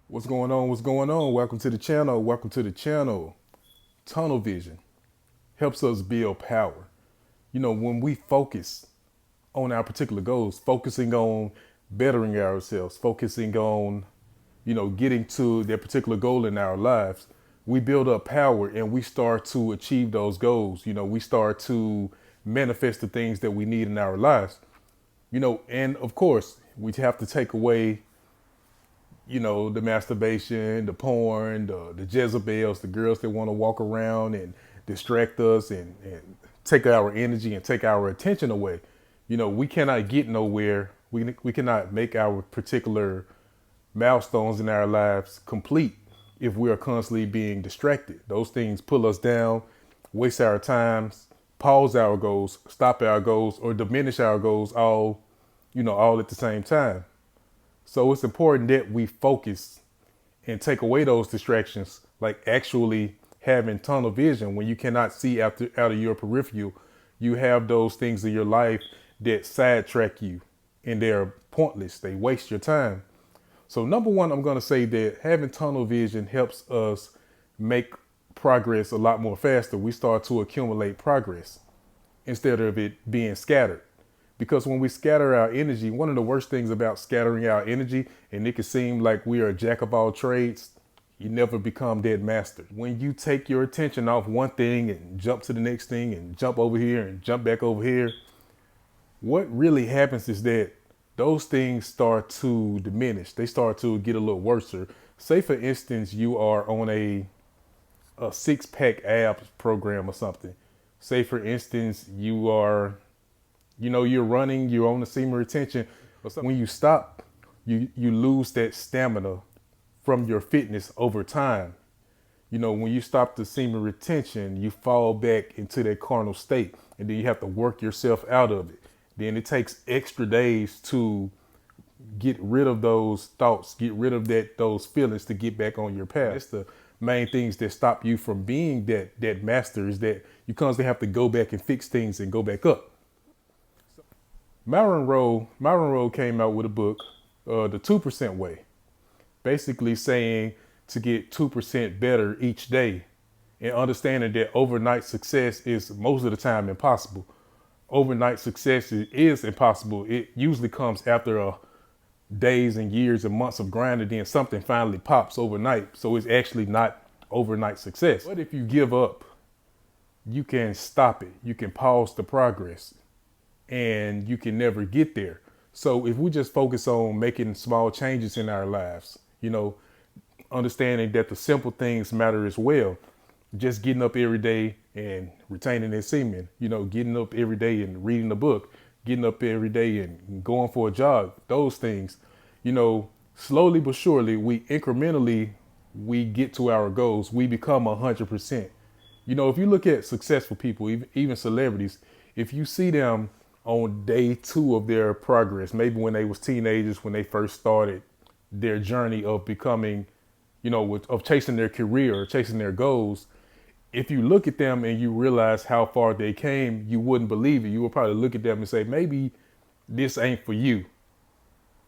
What's going on? What's going on? Welcome to the channel. Welcome to the channel. Tunnel vision helps us build power. When we focus on our particular goals, focusing on bettering ourselves, focusing on, getting to that particular goal in our lives, we build up power and we start to achieve those goals. We start to manifest the things that we need in our lives. And of course, we have to take away the masturbation, the porn, the Jezebels, the girls that want to walk around and distract us and take our energy and take our attention away. We cannot get nowhere. We cannot make our particular milestones in our lives complete if we are constantly being distracted. Those things pull us down, waste our times, pause our goals, stop our goals, or diminish our goals all at the same time. So it's important that we focus and take away those distractions, like actually having tunnel vision. When you cannot see out of your peripheral, you have those things in your life that sidetrack you and they're pointless. They waste your time. So number one, I'm going to say that having tunnel vision helps us make progress a lot more faster. We start to accumulate progress instead of it being scattered. Because when we scatter our energy, one of the worst things about scattering our energy, and it can seem like we are a jack of all trades, you never become that master. When you take your attention off one thing and jump to the next thing and jump over here and jump back over here, what really happens is that those things start to diminish. They start to get a little worse. Say, for instance, you are on a six-pack abs program or something. Say, for instance, you're running, you're on the semen retention. When you stop, you lose that stamina from your fitness over time. When you stop the semen retention, you fall back into that carnal state and then you have to work yourself out of it. Then it takes extra days to get rid of those thoughts, get rid of those feelings to get back on your path. That's the main things that stop you from being that master, is that you constantly have to go back and fix things and go back up. Myron Rowe came out with a book, The 2% Way, basically saying to get 2% better each day and understanding that overnight success is most of the time impossible. Overnight success is impossible. It usually comes after days and years and months of grinding, then something finally pops overnight. So it's actually not overnight success. But if you give up, you can stop it. You can pause the progress and you can never get there. So if we just focus on making small changes in our lives, understanding that the simple things matter as well, just getting up every day and retaining that semen, getting up every day and reading a book, getting up every day and going for a jog, those things, slowly but surely, we get to our goals. We become 100%. If you look at successful people, even celebrities, if you see them on day two of their progress, maybe when they was teenagers, when they first started their journey of becoming, of chasing their career or chasing their goals, if you look at them and you realize how far they came, you wouldn't believe it. You would probably look at them and say, maybe this ain't for you,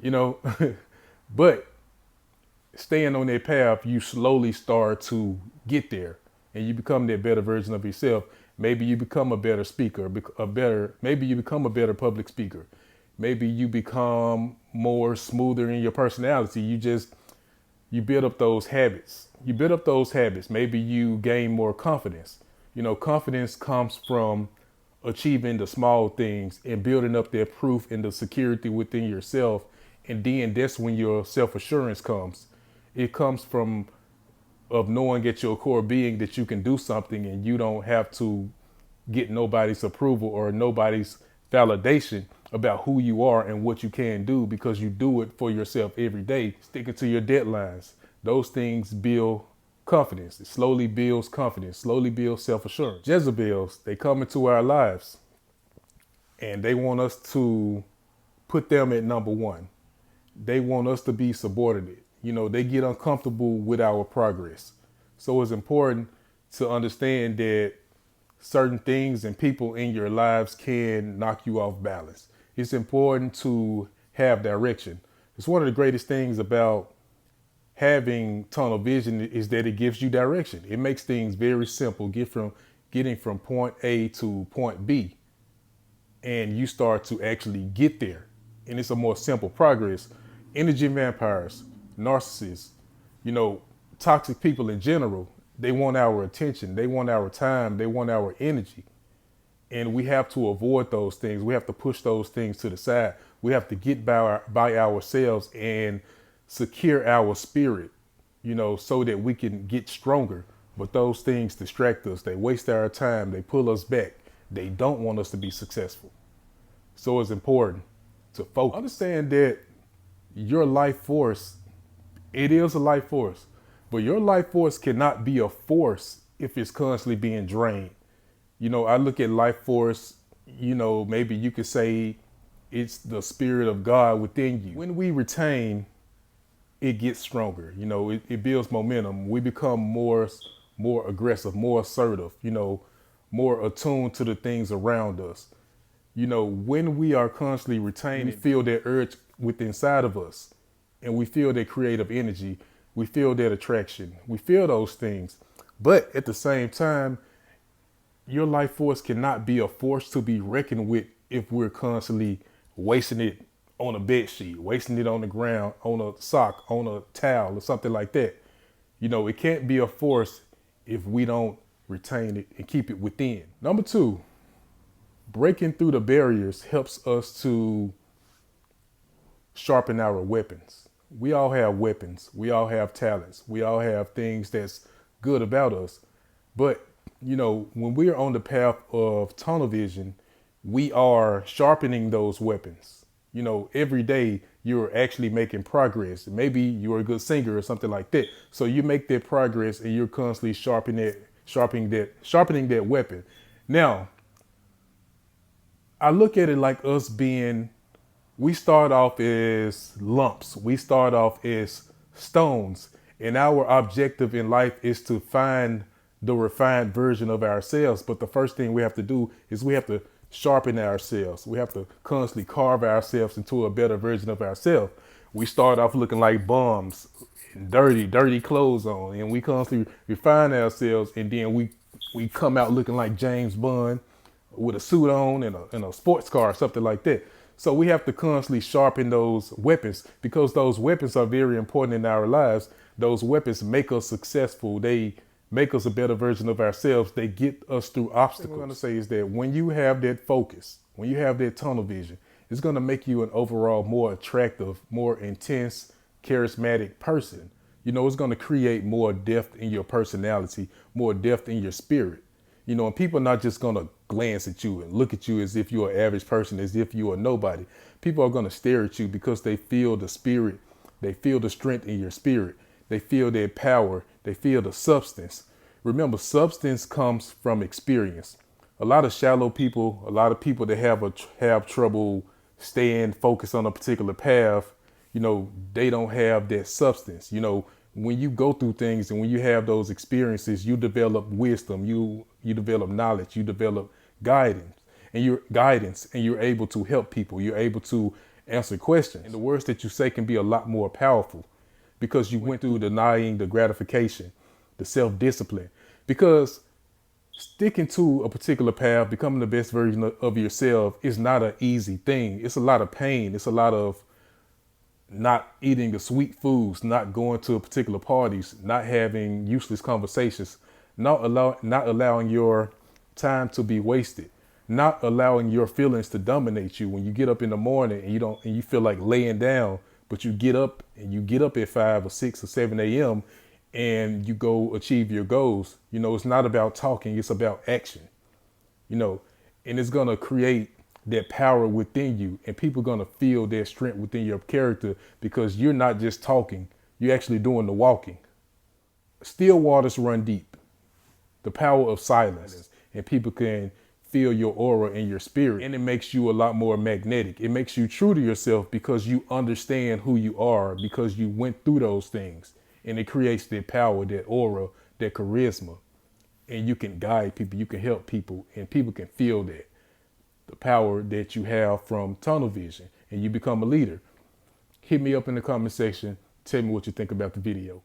you know. But staying on that path, you slowly start to get there and you become that better version of yourself. Maybe you become a better speaker, maybe you become a better public speaker. Maybe you become more smoother in your personality. You build up those habits. You build up those habits. Maybe you gain more confidence. Confidence comes from achieving the small things and building up that proof and the security within yourself. And then that's when your self-assurance comes. It comes from of knowing at your core being that you can do something and you don't have to get nobody's approval or nobody's validation about who you are and what you can do, because you do it for yourself every day, sticking to your deadlines. Those things build confidence. It slowly builds confidence, slowly builds self-assurance. Jezebels, they come into our lives and they want us to put them at number one. They want us to be subordinate. They get uncomfortable with our progress. So it's important to understand that certain things and people in your lives can knock you off balance. It's important to have direction. It's one of the greatest things about having tunnel vision is that it gives you direction. It makes things very simple. Getting from point A to point B, and you start to actually get there. And it's a more simple progress. Energy vampires, narcissists, you know, toxic people in general, they want our attention, they want our time, they want our energy. And we have to avoid those things. We have to push those things to the side. We have to get by ourselves and secure our spirit, you know, so that we can get stronger. But those things distract us. They waste our time. They pull us back. They don't want us to be successful. So it's important to focus. Understand that your life force, it is a life force, but your life force cannot be a force if it's constantly being drained. You know, I look at life force, you know, maybe you could say it's the spirit of God within you. When we retain, it gets stronger. You know, it builds momentum. We become more aggressive, more assertive, you know, more attuned to the things around us. You know, when we are constantly retaining, we feel that urge within inside of us, and we feel that creative energy, we feel that attraction, we feel those things. But at the same time, your life force cannot be a force to be reckoned with if we're constantly wasting it on a bed sheet, wasting it on the ground, on a sock, on a towel, or something like that. You know, it can't be a force if we don't retain it and keep it within. Number two, breaking through the barriers helps us to sharpen our weapons. We all have weapons. We all have talents. We all have things that's good about us. But, you know, when we're on the path of tunnel vision, we are sharpening those weapons. You know, every day you're actually making progress. Maybe you're a good singer or something like that. So you make that progress and you're constantly sharpening that weapon. Now, I look at it like us being, we start off as lumps. We start off as stones. And our objective in life is to find the refined version of ourselves. But the first thing we have to do is we have to sharpen ourselves. We have to constantly carve ourselves into a better version of ourselves. We start off looking like bums, dirty clothes on, and we constantly refine ourselves. And then we come out looking like James Bond with a suit on and a sports car or something like that. So we have to constantly sharpen those weapons because those weapons are very important in our lives. Those weapons make us successful. They make us a better version of ourselves. They get us through obstacles. What I'm going to say is that when you have that focus, when you have that tunnel vision, it's going to make you an overall more attractive, more intense, charismatic person. You know, it's going to create more depth in your personality, more depth in your spirit. You know, and people are not just going to glance at you and look at you as if you're an average person, as if you're a nobody. People are going to stare at you because they feel the spirit. They feel the strength in your spirit. They feel their power. They feel the substance. Remember, substance comes from experience. A lot of shallow people, a lot of people that have trouble staying focused on a particular path, you know, they don't have that substance. You know, when you go through things and when you have those experiences, you develop wisdom, you develop knowledge, you develop guidance, and you're able to help people. You're able to answer questions. And the words that you say can be a lot more powerful because you went through denying the gratification, the self-discipline. Because sticking to a particular path, becoming the best version of yourself is not an easy thing. It's a lot of pain. It's a lot of not eating the sweet foods, not going to particular parties, not having useless conversations, not allowing your time to be wasted, not allowing your feelings to dominate you. When you get up in the morning and you feel like laying down, but you get up at 5 or 6 or 7 a.m. and you go achieve your goals. You know, it's not about talking, it's about action, you know, and it's going to create that power within you, and people are going to feel that strength within your character because you're not just talking, you're actually doing the walking. Still waters run deep. The power of silence, and people can feel your aura and your spirit, and it makes you a lot more magnetic. It makes you true to yourself because you understand who you are, because you went through those things, and it creates that power, that aura, that charisma, and you can guide people, you can help people, and people can feel that. The power that you have from tunnel vision, and you become a leader. Hit me up in the comment section. tell me what you think about the video.